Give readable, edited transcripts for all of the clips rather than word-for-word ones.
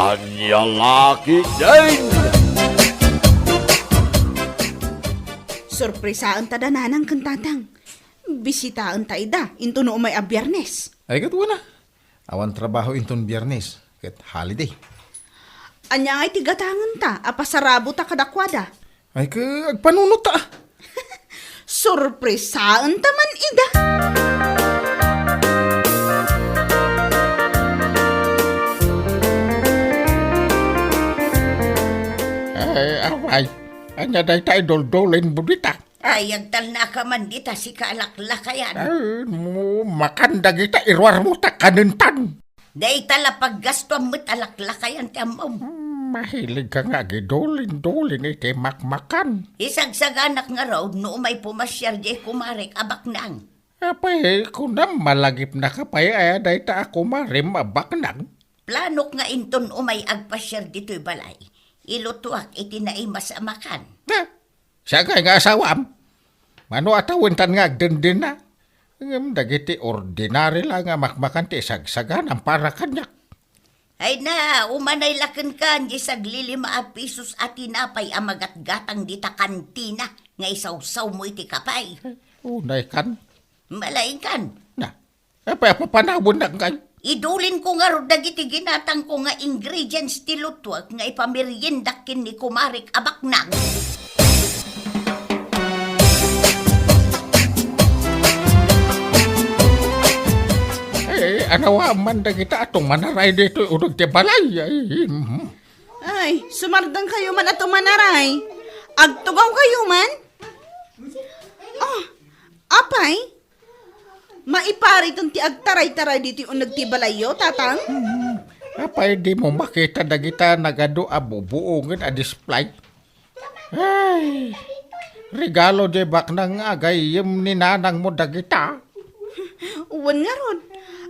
Ania La Ketdin. Sorpresaan ta dananang kantatang. Bisitaan ta ida, into no may a Biyernes. Ay katwa na. Awan trabaho inton Biyernes. Ket holiday. Anya ay tigatangan ta, apasarabo ta kadakwada. Ay ka agpanunot ta. Sorpresaan ta man ida. Ay, away. Anya day tayo doldolin budita. Ay, agtal na ka man dita si kalaklakayan. Ay, makanda kita irwar mo ta kanuntan. Day tala paggasto mo talaklakayan tamom. Mahilig ka nga gidolin-dolin iti makmakan. Isagsaganak nga raw no may pumasyar di kumarek abak nang. Apay, kung na malagip na kapay, ay day ta ako marim abak nang. Planok nga inton umay agpasyar dito'y balay. Ilutuak iti naimas amakan. Siya kay nga asawam. Mano atawintan nga agdendin na. Dagiti ordinary lang nga makmakan ti sagsagan ang para kanyak. Ay na, umanay lakan ka, di saglilima a pisos at tinapay amagat-gatang dita kantina, nga isaw-saw mo iti kapay. Unay kan. Malaing kan. Na, apay papanawon na kay. Idulin ko nga ro dagiti ginatang ko nga ingredients ti lutwag nga ipameriendak kin ni kumarik abak nang. Anawa man dagita atong manaray dito urog ti balay. Ay, sumardang kayo man ato manaray. Agtugaw kayo man. Oh, apay? Maipari ton ti agtaray-taray dito yung nagtibalayo, tatang? Apay di mo makita dagita nagado abubuongan a display. Ay, regalo di bak nang agay yung ninanang mo dagita. Uwan nga ron.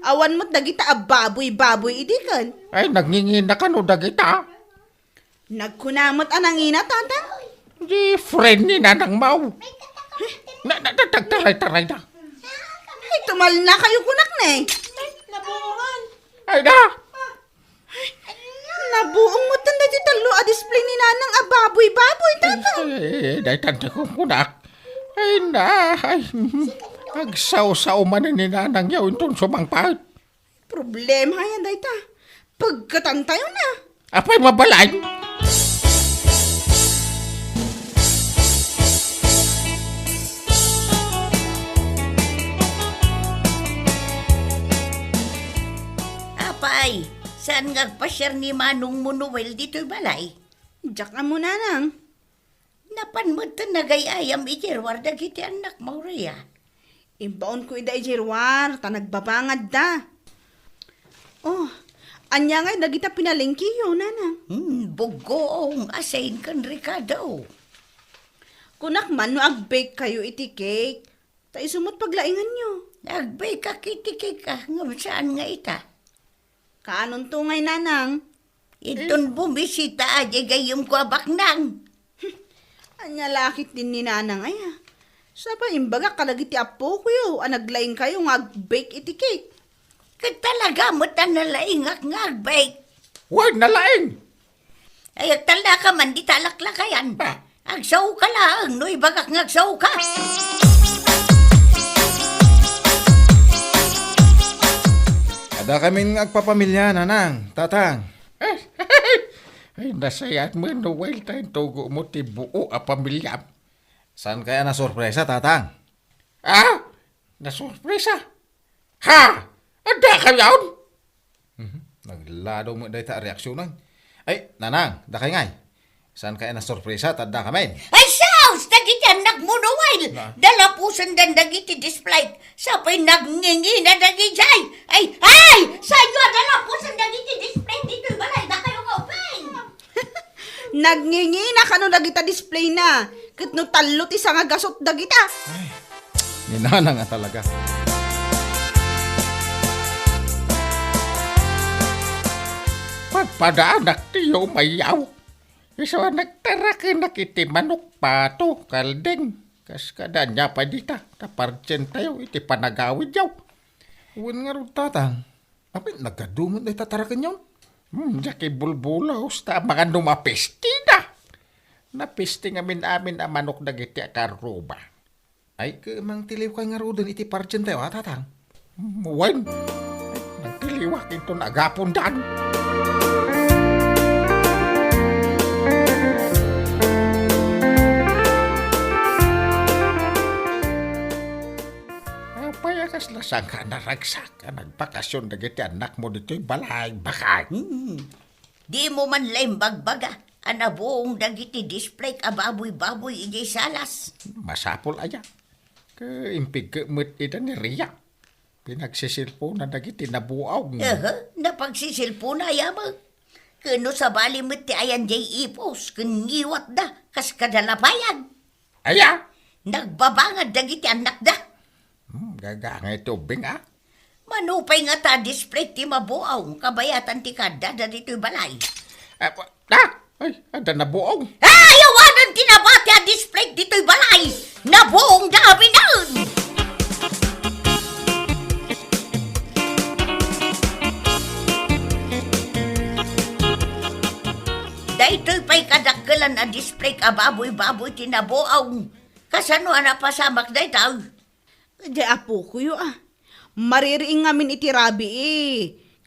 Awan mo't dagita a baboy-baboy idikan. Ay, nagngingina ka no dagita. Nagkunamot anangina, tatang? Di friend ni nanang mau. Nagtaray-taray na. Ay, tumal na kayo kunak na eh. Ay na. Nabuong mo tanda di talo a display ni nanang a baboy-baboy, tatang. Ay, tanda ko kunak. Ay na. Ay, agsaw-saw man ni nanang yaw itong sumangpahit. Problema yan, dayta. Pagkatan tayo na. Apay mabalay. Apay, saan nga pasyar ni Manong Munuel dito'y balay? Diyak ka muna nang. Napan mo ito nagayayam ijerwar dagiti anak mo Rhea. Imbaon ko ida ijirwar, ta nagbabangad da. Oh, anya ngay dagita pinalingkiyo, nanang. Bugoong asayin kan Ricardo. Kunak man no agbake kayo iti cake. Ta isumot paglaingan nyo. Nagbay ka kitiki ka, nga saan nga ita? Kaanon to ngay, nanang? Itong bumisita aja gayong ko abak nang. Anya lakit din ni nanang ay ha. Sa pa imbaga kalagiti apo ko yo, anaglaing kayo nga agbake iti cake. Katalaga mo ta nalaingak nga agbay. Huwag nalaing. Ay agtala ka man di talaklakayan. Agsaw ka lang, no ibagak nga agsaw ka. Ada kaming agpapamilya, nanang, tatang. Ay, nasayat mo, Noel, tayo tugo mo ti buo a pamilya. Saan kaya na sorpresa, tatang? Ah? Nasurpresa? Ha? Ada ka yaon? Naglado mo dahi ta reaksyonan. Ay, nanang, dakay ngay. Saan kaya na sorpresa, tanda kami? Ay saus, dagiti anak mo Noel. Dala pusan dan dagiti display. Sapay nagngingi na dagiti ay. Sa'yo dala pusan dagiti display dito'y balay na kayo kaupay. Nagngingi na kano dagita display na. Kat no talot isa nga gasot dagita. Ni nanang nga talaga. Pagpadaanak tiyo mayaw. Iso nagtarakin nakiti manok pato, kaldeng. Kas kada niya pa dita, taparchen tayo, iti panagawid yaw. Uwan nga rin, tatang. Apit, nagkadumot na itatarakan yun. Jaki bulbulos, ta mga numapesti na. Napesti ngamin amin ang manok dagiti akaruba. Ay, mang tiliw kay nga rodon iti parchen tayo, tatang. Wen, nagtiliwak ito nagapon dan. Payakas lasang ka naragsak ka nagbakasyon dagiti anak mo dito'y balay bakay. Di mo man laim bagbaga. Anabuong dagiti display ababoy-baboy ijay salas. Masapol aya. Kaimpig kemut ida ni Ria. Pinagsisilpo na dagiti nabuaw. Napagsisilpo na yama. Kano sa bali mo ti ayan jay ipos. Kangiwat da. Kas kadalapayan. Aya! Nagbabangad dagiti anak da. Gagangay tubing ah. Manupay nga ta display ti mabuaw. Kabayatan ti kada da dito'y balay. Ay, ada nabuong. Ayawanan tinabati a display dito'y balay. Nabuong dami na. Daytoy pa'y kadakkelan a display ababoy-baboy tinabuaw. Kasano na pasamak daytaw? Di apo ko yo Maririing ngamin iti rabi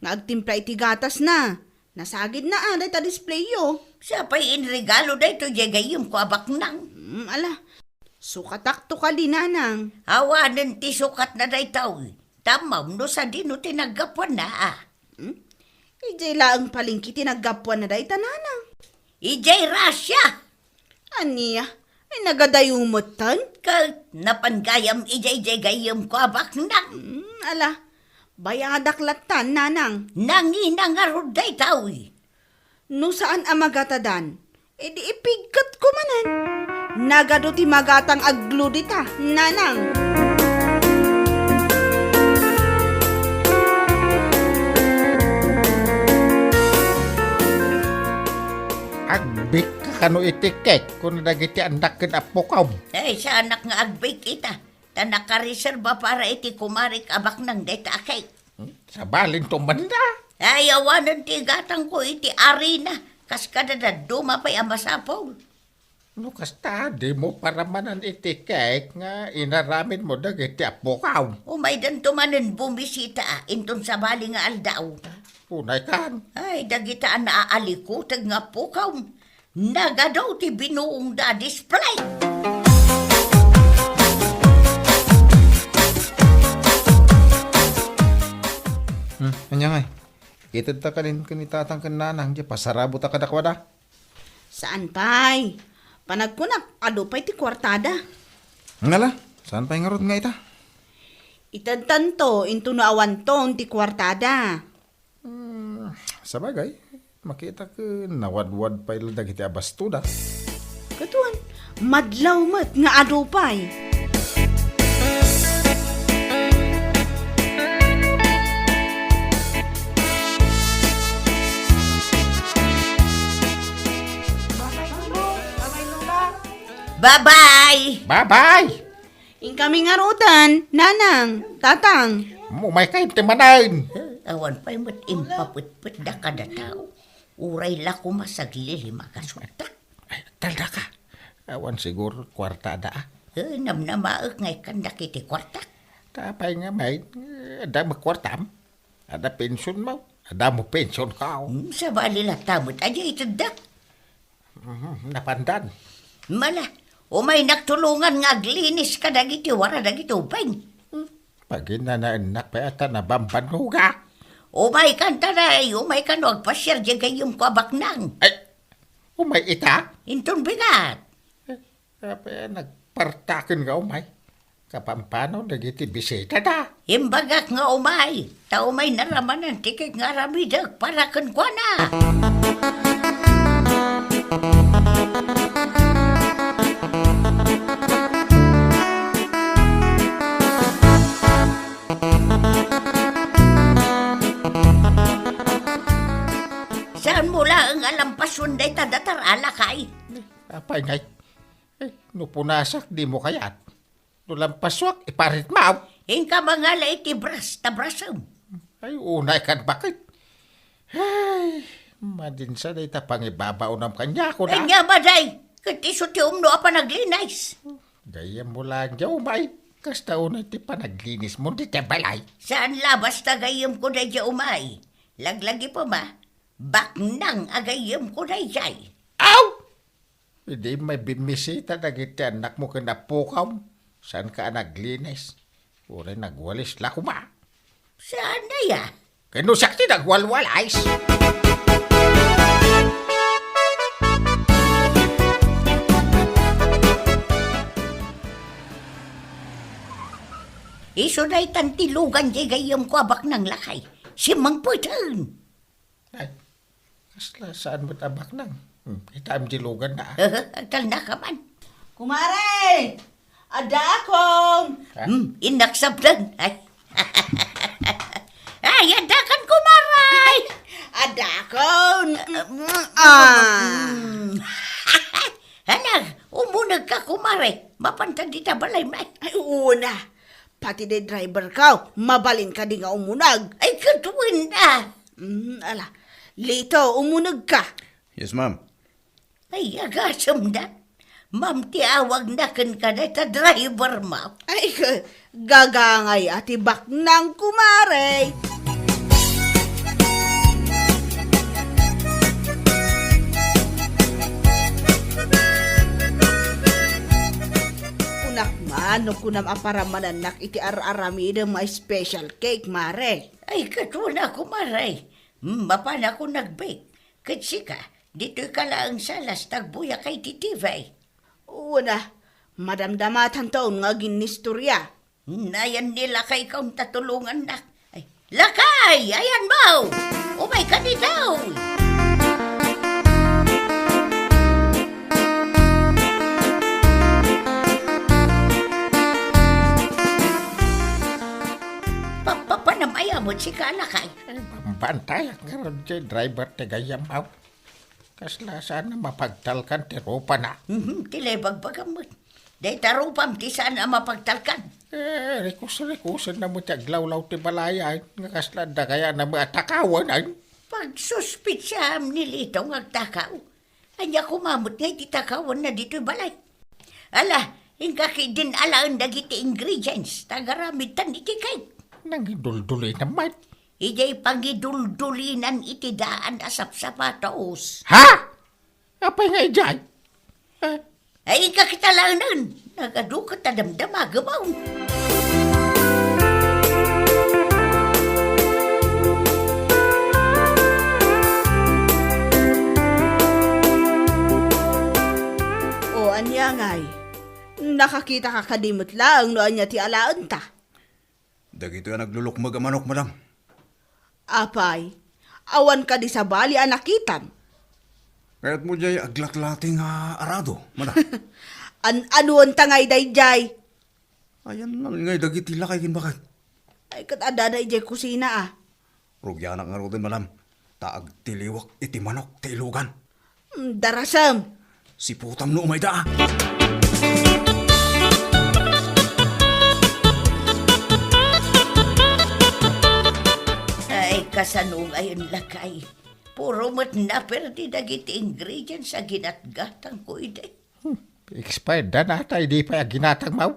Nga agtimpla iti gatas na. Nasagid na dahil ta display yo. Siya pa'y inregalo dayto jagayim ko abak nang. Ala, sukatak to kali nanang. Awanan ti sukat na daytaw. Tamaw no sa dino tinagapuan na Ijay laang palingki tinaggapuan na dahi tananang. Ijay rasya. Aniya, ay nagadayumutan. Ka napanggayam ijay gayam ko abak nang. Ala, bayadaklatan nanang. Nanginangarod daytaw. No saan ang magatadan? E di ipigkat ko manan. Nagado ti magatang agludita, nanang. Agbik ka kano itikek kung nagiti andak ken apokaw. Ay, sa anak nga agbay kita. Ta nakareserba para iti kumarik abak nang dayta akay. Sa balin to banda. Ay, awanan ti gatang ko iti arena. Kas kadada dumapay ang masapol. No kasta, di mo para manan itikek nga inaramin mo dagiti apokaw. Umay dan tumanen bumisita inton sa bali nga aldaw. Punay kan. Ay, dagitaan na aalikutag nga pukaw. Nagadaw ti binuong da display. Anya ngay. Itad ta kanin kanitatang kananang, di pasarabo ta kadakwada. Saan pa'y? Panagkunak, ado pa'y ti kwartada. Ngala, saan pa nga rod nga ita? Itadtanto, into naawan ton ti kwartada. Sa bagay, makita ko nawadwad pa ila dagiti abastuda. Katuan, madlaw mat nga ado pa'y. Bye-bye! Bye-bye! Incoming arutan, nanang, tatang. Mumay kayo timanan. Awan pa'y mat impaputput da kada tao. Uray la kumasaglili makasuta. Ay, talda ka. Awan siguro kwartada ah. Namnamaak ngay kandak iti kwarta. Tapay nga may, ada mo kwartam. Ada pensyon mo. Ada mo pensyon ka. Sa bali la tamot aja ito da. Napandan. Mala, umay nagtulungan nga aglinis ka dagiti wara dagiti upay. Pag inanaanak pa yata nabambanuga. Umay kanta na, umay ka no, agpasyar dyan kayong kwabak nang. Ay, umay ita. Inton bigat. Kaya nagpartakin nga umay. Kapampano nagiti bisita da. Imbagak nga umay. Ta umay naramanan tikik nga ramidag para kan kwa na. Saan mula ang alampasun day tadatar alakay? Apay ngay. No punasak di mo kayat. No lampaswak iparit maaw. Ingka mga iti bras tabrasam. Ay unay kan bakit. Ay, Madinsa day ta pangibabaw ng kanya ko Ay na. nga baday, katiso ti umno apa naglinis. Gayam mo lang dyaw may. Kasta unay ti panaglinis mo di te balay. Saan labas tagayam ko na dya umay? Laglagi pa ma, baknang agayam ko na jay. Aw! Hindi may bimisita na kita anak mo kinapukaw. Saan ka naglinis? Uri nagwalis la kuma. Saan na ya? Kano sakti nagwalwalays. Iso na'y tantilugan jay gayam ko abak ng lakay. Si Mang Putan. Ay, kasla saan mo tabak nang? Kita am dilugan na. Agtal na ka man. Kumare! Ada akong! Inaksabdan. Ay. Ay, adakan kumaray. Ada akong! Halag, umunag ka kumare. Mapantad di ta balay may. Ay, una! Pati de driver ka, mabalin ka di nga umunag. Ay, katuwin na. Ala, lito, umunag ka. Yes, ma'am. Ay, agasam na. Ma'am, tiawag na kan ka na ta driver mo. Ay, gagangay ati baknang kumare. Unak man, no kunam aparamananak iti ar-aramida may special cake, mare. Ay, katuwin ako maray. Mapan ako nag-bake. Kasi ka, dito'y kalaang salas tagbuya kay titivay. Una, madamdamatan taon nga ginistorya. Nayan nila kay kaong tatulungan na. Ay, lakay! Ayan mo! Umay ka ni daw! Papanamaya mo si kalakay. Ay, bantay ang karon di driver te gayam aw. Kasla saan na mapagtalkan ti ropa na. Tilay bagbagamot. Day tarupam ti saan ang mapagtalkan. Rekus-rekusan na mo ti aglawlaw ti balaya. Nga kasla da kaya na mga takawan ay. Pagsuspitsam nilitong agtakaw. Anya kumamot ngay ti takawan na dito'y balay. Ala, ingkaki din alaan dagiti ingredients. Tagaramid tan iti cake. Nang idulduloy naman. Ijay pangiduldulinan iti daan asap sapatos. Ha? Apay nga ijay? Ay, kakitalanan. Nagadukat na damdama gamaw. O anya ngay, nakakita ka kadimot lang no anya ti alaan ta. Dagito yan naglulukmag ang manok, madam. Apay, awan ka di sa bali anakitam. Kaya't mo jay aglaklating arado, madam. Anuan tangay dayjay. Ayan namin ngay dagiti lakay kin bakit. Ay katadada ijay kusina ah. Rugyanak nga ro din, madam. Taag tiliwak iti manok ti ilugan. Darasam. Si putam no umay daa. Ay, kasanong ayon lakay. Puro mat na perdi dagiti ingredients sa ginatgatang ko ide. Expired na natay di pa ginatang mau.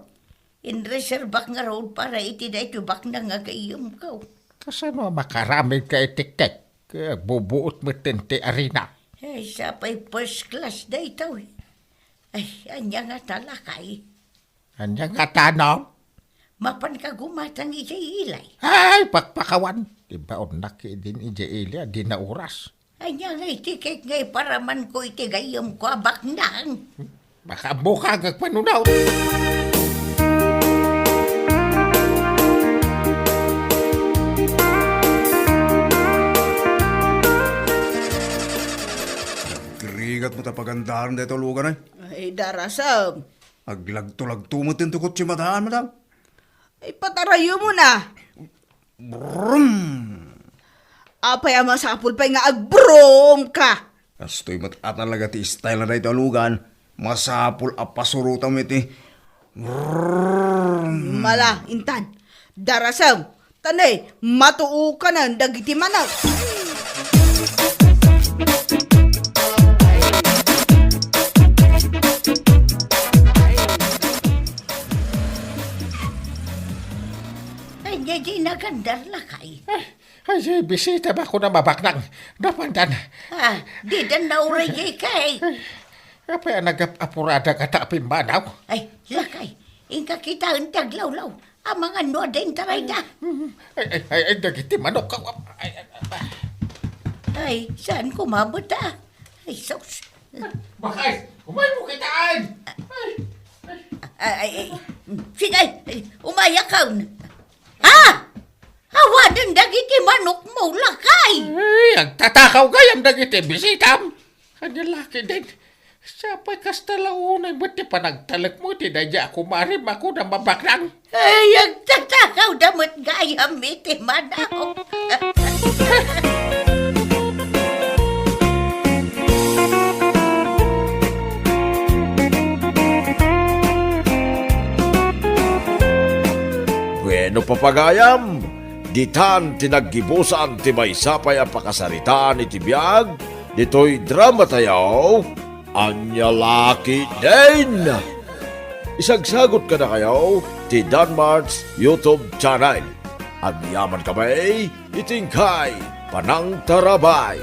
Inreserbak nga road para iti da ito bak na nga kayom ka. Kasano makaramid ka itik-tik. Kaya bubuot mo tinti arena. Ay, sapay first class da ito eh. Ay, anya nga talakay. Anya nga tanong? Mapan ka gumatang iti ilay. Ay, pakpakawan. Diba unak din ije di na oras. Anya nga iti cake ngay para man ko iti gayom ko abak nang. Baka buka gagpanunaw. Krigat mo tapagandahan dito lugan ay. Ay darasam. Aglagto-lagto mo tintukot si madaan, madam. Ay patarayo mo na. Brum! Apay ang masapul pa nga agbrom ka. Kastoy matat talaga ti style na dito lugan. Masapul apasurutan mo iti. Brum! Mala, intan. Darasam. Tanay, matuo ka na dagiti manag. Andar lakay. Ay, bisita ba ko na mabaknang? Napandan. Di dan nauray kay. Apa yang nagapurada kata pimbanaw? Ay, lakay. Ingka kita ang taglawlaw. Amang ano din taray da. Ay, dagiti manok ka. Ay, saan kumabot Ay, sos. Bakay, umay mo kitaan! Ay. Sige, umayak ka. Hawa din dagiti manok mo, lakay. Ay, ang tatakaw gayam dagiti bisitam. Anya laki din. Sapay kastalaunay mo ti panagtalak mo ti dadya ako marim ako na mabaklang. Ay, ang tatakaw damot gayam iti manaw. Bueno papagayam, ditan tinaggibusan ti may sapay ang pakasaritaan iti biyag, dito'y drama tayaw, Ania La Ketdin. Isagsagot ka na kayo ti Danmar's YouTube channel. Agyaman kamay, itingkay, panang tarabay.